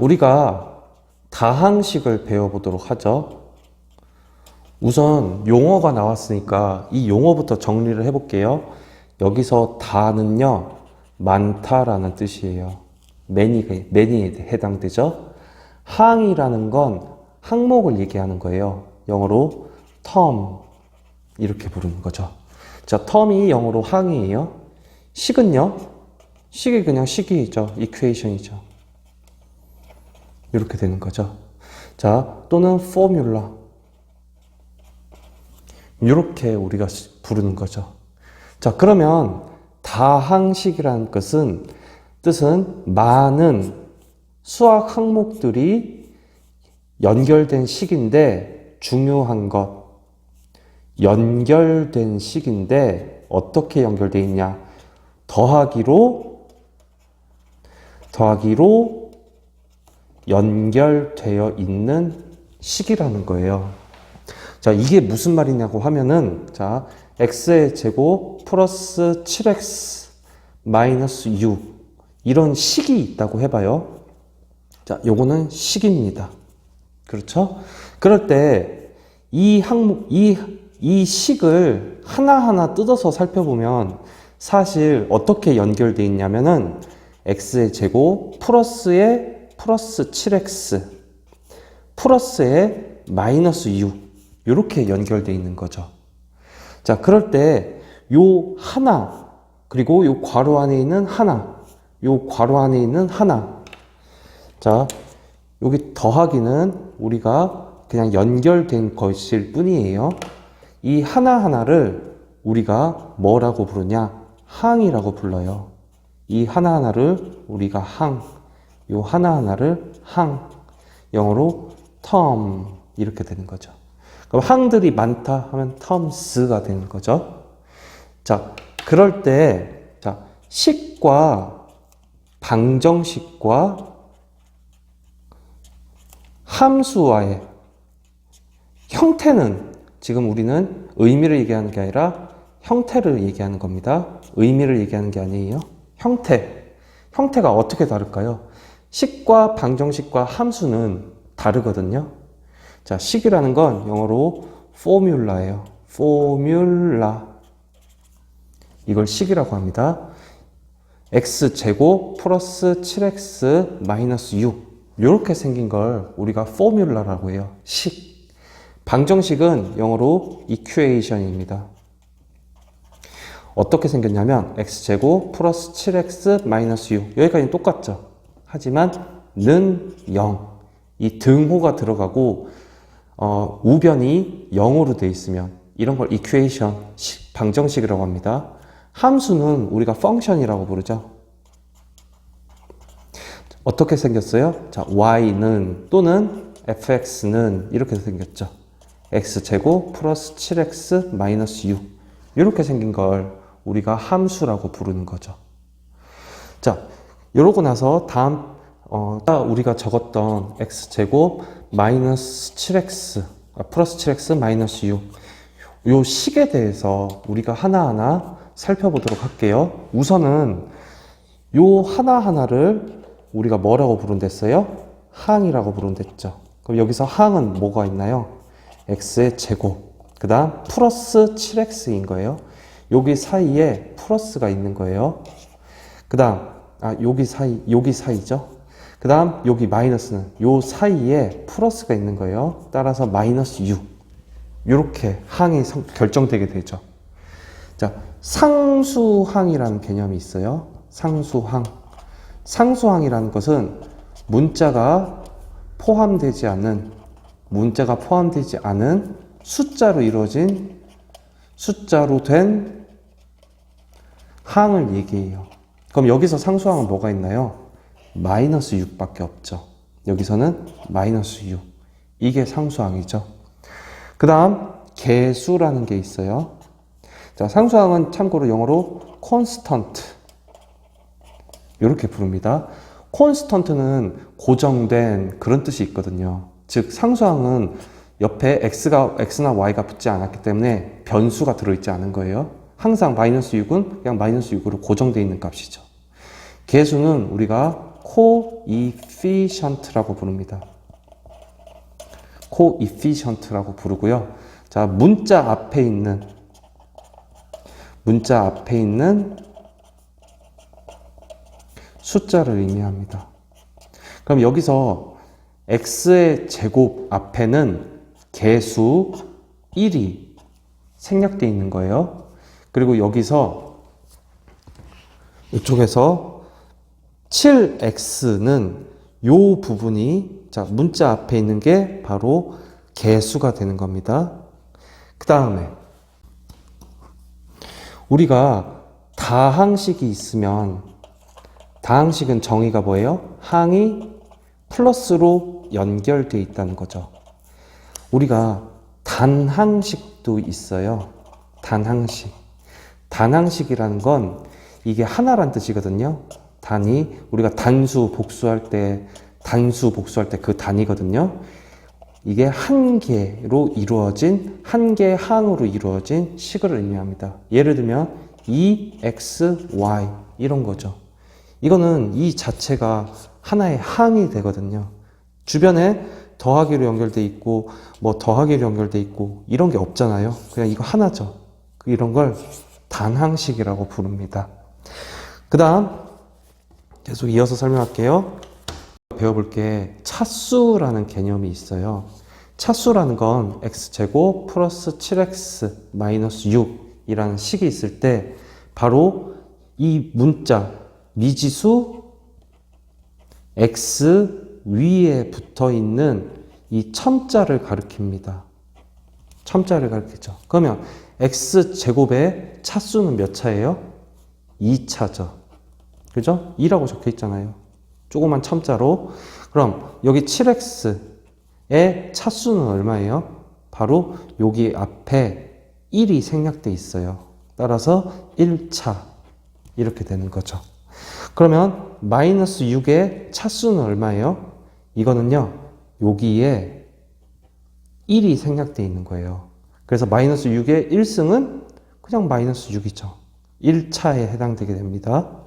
우리가 다항식을 배워보도록 하죠. 우선 용어가 나왔으니까 이 용어부터 정리를 해볼게요. 여기서 다는요, 많다라는 뜻이에요. many에 해당되죠. 항이라는 건 항목을 얘기하는 거예요. 영어로 term 이렇게 부르는 거죠. 자, term이 영어로 항이에요. 식은요? 식이 그냥 식이죠. equation이죠. 이렇게 되는 거죠. 자, 또는 formula 이렇게 우리가 부르는 거죠. 자, 그러면 다항식이라는 뜻은 많은 수학 항목들이 연결된 식인데 중요한 것, 연결된 식인데 어떻게 연결되어 있냐? 더하기로 연결되어 있는 식이라는 거예요. 자, 이게 무슨 말이냐고 하면은, 자, x의 제곱 플러스 7x 마이너스 6 이런 식이 있다고 해봐요. 자, 요거는 식입니다. 그렇죠? 그럴 때 이 식을 하나하나 뜯어서 살펴보면 사실 어떻게 연결되어 있냐면은 x의 제곱 플러스에 플러스 7x 플러스에 마이너스 6 이렇게 연결되어 있는 거죠. 자, 그럴 때 요 하나 그리고 요 괄호 안에 있는 하나 요 괄호 안에 있는 하나, 자, 여기 더하기는 우리가 그냥 연결된 것일 뿐이에요. 이 하나하나를 우리가 뭐라고 부르냐? 항이라고 불러요. 이 하나하나를 우리가 항, 요 하나하나를 항, 영어로 term 이렇게 되는 거죠. 그럼 항들이 많다 하면 terms가 되는 거죠. 자, 그럴 때, 자, 식과 방정식과 함수와의 형태는 지금 우리는 의미를 얘기하는 게 아니라 형태를 얘기하는 겁니다. 의미를 얘기하는 게 아니에요. 형태가 어떻게 다를까요? 식과 방정식과 함수는 다르거든요. 자, 식이라는 건 영어로 formula예요. formula. 이걸 식이라고 합니다. x제곱 플러스 7x 마이너스 6 이렇게 생긴 걸 우리가 formula라고 해요. 식. 방정식은 영어로 equation입니다. 어떻게 생겼냐면 x제곱 플러스 7x 마이너스 6 여기까지는 똑같죠. 하지만 는 0 이 등호가 들어가고 우변이 0으로 돼 있으면 이런 걸 equation, 방정식이라고 합니다. 함수는 우리가 function이라고 부르죠. 어떻게 생겼어요? 자, y는 또는 fx는 이렇게 생겼죠. x제곱 플러스 7x 마이너스 6 이렇게 생긴 걸 우리가 함수라고 부르는 거죠. 자, 이러고 나서 다음 우리가 적었던 x제곱 마이너스 7x 플러스 7x 마이너스 6 요 식에 대해서 우리가 하나하나 살펴보도록 할게요. 우선은 요 하나하나를 우리가 뭐라고 부른댔어요? 항이라고 부른댔죠. 그럼 여기서 항은 뭐가 있나요? x의 제곱, 그 다음 플러스 7x인 거예요. 여기 사이에 플러스가 있는 거예요. 그 다음 여기 사이죠. 그 다음 여기 마이너스는 요 사이에 플러스가 있는 거예요. 따라서 마이너스 6 이렇게 항이 결정되게 되죠. 자, 상수항이라는 개념이 있어요. 상수항이라는 것은 문자가 포함되지 않은 숫자로 된 항을 얘기해요. 그럼 여기서 상수항은 뭐가 있나요? 마이너스 6밖에 없죠. 여기서는 마이너스 6. 이게 상수항이죠. 그 다음 개수라는 게 있어요. 자, 상수항은 참고로 영어로 constant 이렇게 부릅니다. constant는 고정된 그런 뜻이 있거든요. 즉 상수항은 옆에 x나 y가 붙지 않았기 때문에 변수가 들어있지 않은 거예요. 항상 마이너스 6은 그냥 마이너스 6으로 고정되어 있는 값이죠. 개수는 우리가 coefficient라고 부릅니다. coefficient라고 부르고요. 자, 문자 앞에 있는 숫자를 의미합니다. 그럼 여기서 x의 제곱 앞에는 개수 1이 생략되어 있는 거예요. 그리고 여기서 이쪽에서 7x는 요 부분이, 자, 문자 앞에 있는 게 바로 개수가 되는 겁니다. 그 다음에 우리가 다항식이 있으면, 다항식은 정의가 뭐예요? 항이 플러스로 연결되어 있다는 거죠. 우리가 단항식도 있어요. 단항식이라는 건 이게 하나란 뜻이거든요. 단위, 우리가 단수 복수할 때 그 단위거든요. 이게 한 개로 이루어진, 한 개의 항으로 이루어진 식을 의미합니다. 예를 들면 2xy 이런 거죠. 이거는 이 자체가 하나의 항이 되거든요. 주변에 더하기로 연결돼 있고 뭐 더하기로 연결돼 있고 이런 게 없잖아요. 그냥 이거 하나죠. 이런 걸 단항식이라고 부릅니다. 그 다음 계속 이어서 설명할게요. 배워볼 게 차수라는 개념이 있어요. 차수라는 건 x제곱 플러스 7x 마이너스 6이라는 식이 있을 때 바로 이 문자 미지수 x 위에 붙어 있는 이 첨자를 가리킵니다. 첨자를 가리키죠. 그러면 x제곱의 차수는 몇 차예요? 2차죠. 그죠? 2라고 적혀 있잖아요. 조그만 첨자로. 그럼 여기 7x의 차수는 얼마예요? 바로 여기 앞에 1이 생략돼 있어요. 따라서 1차 이렇게 되는 거죠. 그러면 마이너스 6의 차수는 얼마예요? 이거는요, 여기에 1이 생략되어 있는 거예요. 그래서 마이너스 6의 1승은 그냥 마이너스 6이죠. 1차에 해당되게 됩니다.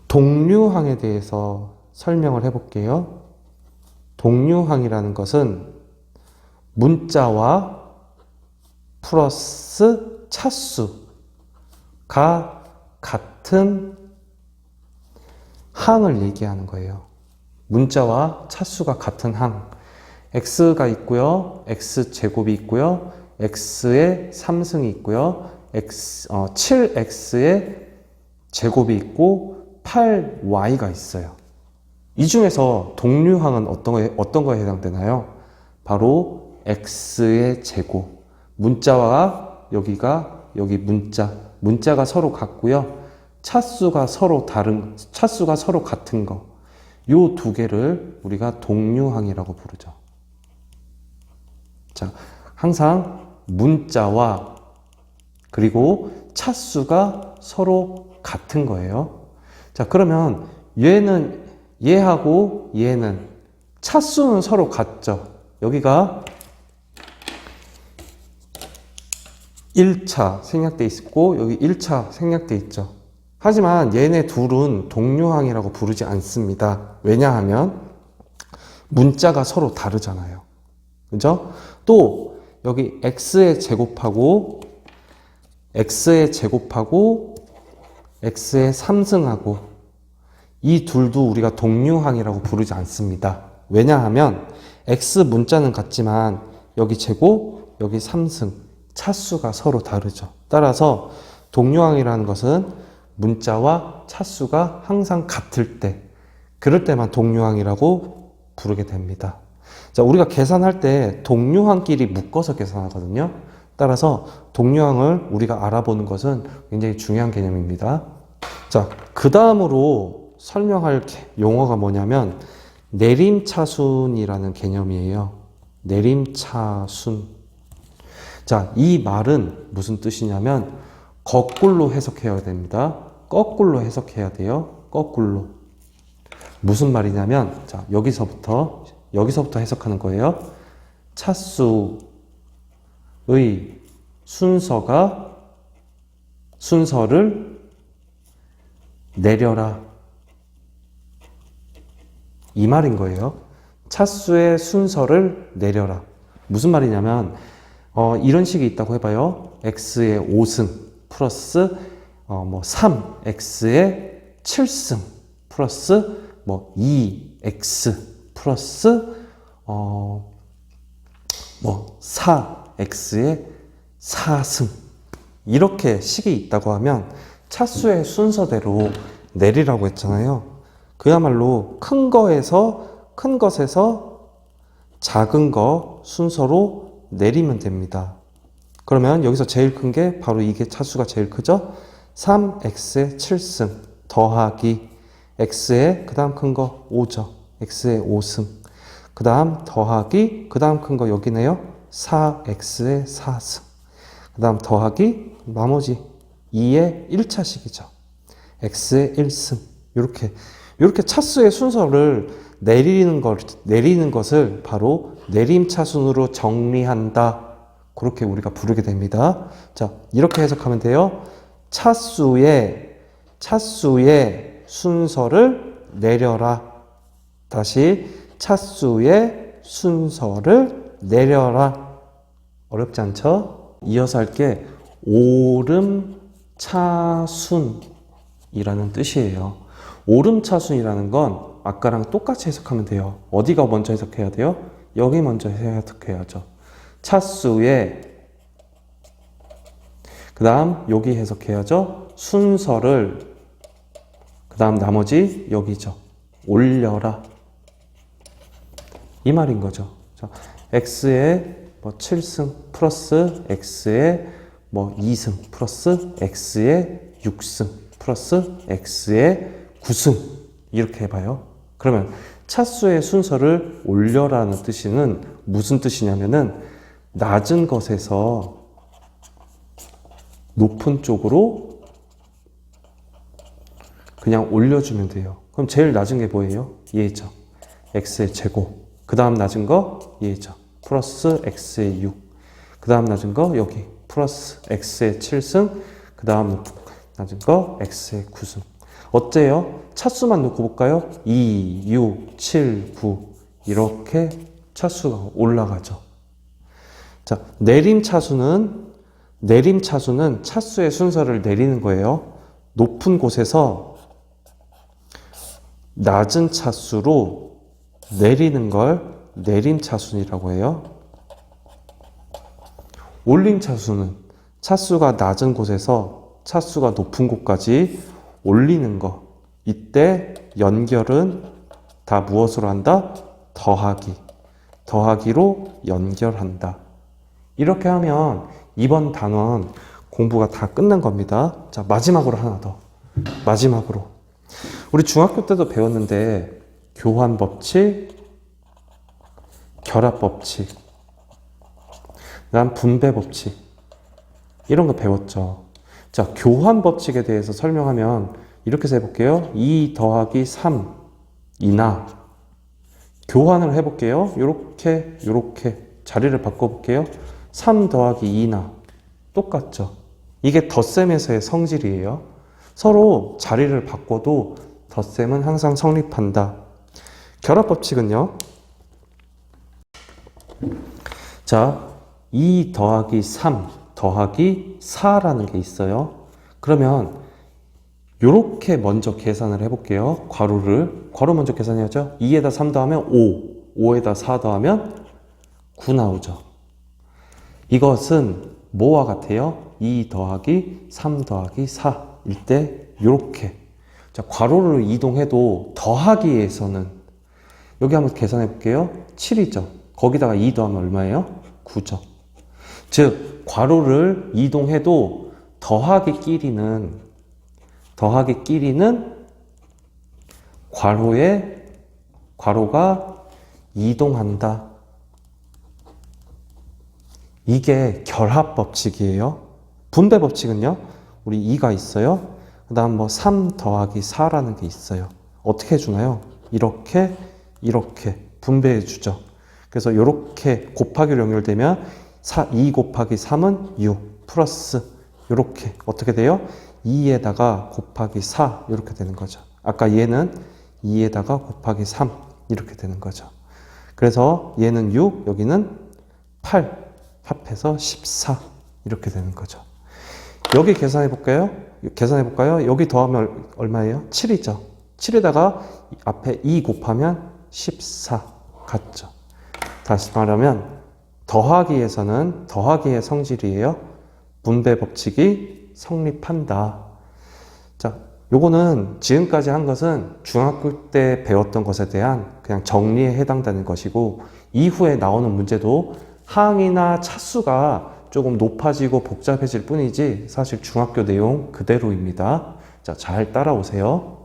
동류항에 대해서 설명을 해볼게요. 동류항이라는 것은 문자와 플러스 차수가 같은 항을 얘기하는 거예요. 문자와 차수가 같은 항. x가 있고요. x제곱이 있고요. x의 3승이 있고요. 7x의 제곱이 있고 8y가 있어요. 이 중에서 동류항은 어떤 거에 해당되나요? 바로 x의 제곱. 문자와 여기 문자가 서로 같고요. 차수가 서로 같은 거. 요 두 개를 우리가 동류항이라고 부르죠. 자, 항상 문자와 그리고 차수가 서로 같은 거예요. 자, 그러면 얘하고 얘는 차수는 서로 같죠. 여기가 1차 생략돼 있고 여기 1차 생략돼 있죠. 하지만 얘네 둘은 동류항이라고 부르지 않습니다. 왜냐하면 문자가 서로 다르잖아요. 그죠? 또 여기 x의 제곱하고 x의 3승하고 이 둘도 우리가 동류항이라고 부르지 않습니다. 왜냐하면 x 문자는 같지만 여기 제곱, 여기 3승, 차수가 서로 다르죠. 따라서 동류항이라는 것은 문자와 차수가 항상 같을 때, 그럴 때만 동류항이라고 부르게 됩니다. 자, 우리가 계산할 때 동류항끼리 묶어서 계산하거든요. 따라서 동류항을 우리가 알아보는 것은 굉장히 중요한 개념입니다. 자, 그 다음으로 설명할 용어가 뭐냐면 내림차순이라는 개념이에요. 내림차순. 자, 이 말은 무슨 뜻이냐면 거꾸로 해석해야 됩니다. 거꾸로 해석해야 돼요. 거꾸로. 무슨 말이냐면, 자, 여기서부터 해석하는 거예요. 차수의 순서를 내려라. 이 말인 거예요. 차수의 순서를 내려라. 무슨 말이냐면 이런 식이 있다고 해봐요. x의 5승 플러스 3, x의 7승 플러스 2x 플러스 4, x의 4승 이렇게 식이 있다고 하면 차수의 순서대로 내리라고 했잖아요. 그야말로 큰 것에서 작은 거 순서로 내리면 됩니다. 그러면 여기서 제일 큰 게 바로 이게 차수가 제일 크죠? 3x의 7승 더하기 x의 그 다음 큰 거 5죠. x의 5승 그 다음 더하기 그 다음 큰 거 여기네요. 4x의 4승 그 다음 더하기 나머지 2의 1차식이죠. x의 1승 이렇게 차수의 순서를 내리는 것을 바로 내림차순으로 정리한다. 그렇게 우리가 부르게 됩니다. 자, 이렇게 해석하면 돼요. 차수의 순서를 내려라. 다시 차수의 순서를 내려라. 어렵지 않죠? 이어서 할게 오름차순이라는 뜻이에요. 오름차순이라는 건 아까랑 똑같이 해석하면 돼요. 어디가 먼저 해석해야 돼요? 여기 먼저 해석해야죠. 차수의 그 다음 여기 해석해야죠. 순서를 그 다음 나머지 여기죠. 올려라. 이 말인 거죠. 자, x의 7승 플러스 x의 2승 플러스 x의 6승 플러스 x의 9승 이렇게 해봐요. 그러면 차수의 순서를 올려라는 뜻은 무슨 뜻이냐면은 낮은 것에서 높은 쪽으로 그냥 올려주면 돼요. 그럼 제일 낮은 게 뭐예요? 얘죠. x의 제곱. 그 다음 낮은 거 얘죠. 플러스 x의 6. 그 다음 낮은 거 여기 플러스 x의 7승. 그 다음 낮은 거 x의 9승. 어때요? 차수만 놓고 볼까요? 2, 6, 7, 9 이렇게 차수가 올라가죠. 자, 내림차수는 차수의 순서를 내리는 거예요. 높은 곳에서 낮은 차수로 내리는 걸 내림차순이라고 해요. 올림차수는 차수가 낮은 곳에서 차수가 높은 곳까지 올리는 거. 이때 연결은 다 무엇으로 한다? 더하기로 연결한다. 이렇게 하면 이번 단원 공부가 다 끝난 겁니다. 자, 마지막으로 하나 더. 마지막으로. 우리 중학교 때도 배웠는데 교환법칙, 결합법칙, 그다음 분배법칙 이런 거 배웠죠. 자, 교환법칙에 대해서 설명하면 이렇게 해볼게요. 2 더하기 3이나 교환을 해볼게요. 요렇게 자리를 바꿔볼게요. 3 더하기 2나 똑같죠. 이게 덧셈에서의 성질이에요. 서로 자리를 바꿔도 덧셈은 항상 성립한다. 결합법칙은요. 자, 2 더하기 3 더하기 4라는 게 있어요. 그러면 요렇게 먼저 계산을 해볼게요. 괄호 먼저 계산해야죠. 2에다 3 더하면 5, 5에다 4 더하면 9 나오죠. 이것은 뭐와 같아요? 2 더하기 3 더하기 4일 때 요렇게. 자, 괄호를 이동해도 더하기에서는 여기 한번 계산해 볼게요. 7이죠. 거기다가 2 더하면 얼마예요? 9죠. 즉 괄호를 이동해도 더하기끼리는 괄호가 이동한다. 이게 결합법칙이에요. 분배법칙은요. 우리 2가 있어요. 그 다음 3 더하기 4라는 게 있어요. 어떻게 해주나요? 이렇게 분배해 주죠. 그래서 이렇게 곱하기로 연결되면 2 곱하기 3은 6 플러스 이렇게 어떻게 돼요? 2에다가 곱하기 4 이렇게 되는 거죠. 아까 얘는 2에다가 곱하기 3 이렇게 되는 거죠. 그래서 얘는 6, 여기는 8 합해서 14 이렇게 되는 거죠. 여기 계산해 볼까요? 여기 더하면 얼마예요? 7이죠. 7에다가 앞에 2 곱하면 14 같죠. 다시 말하면 더하기에서는 더하기의 성질이에요. 분배 법칙이 성립한다. 자, 요거는 지금까지 한 것은 중학교 때 배웠던 것에 대한 그냥 정리에 해당되는 것이고, 이후에 나오는 문제도 항이나 차수가 조금 높아지고 복잡해질 뿐이지 사실 중학교 내용 그대로입니다. 자, 잘 따라오세요.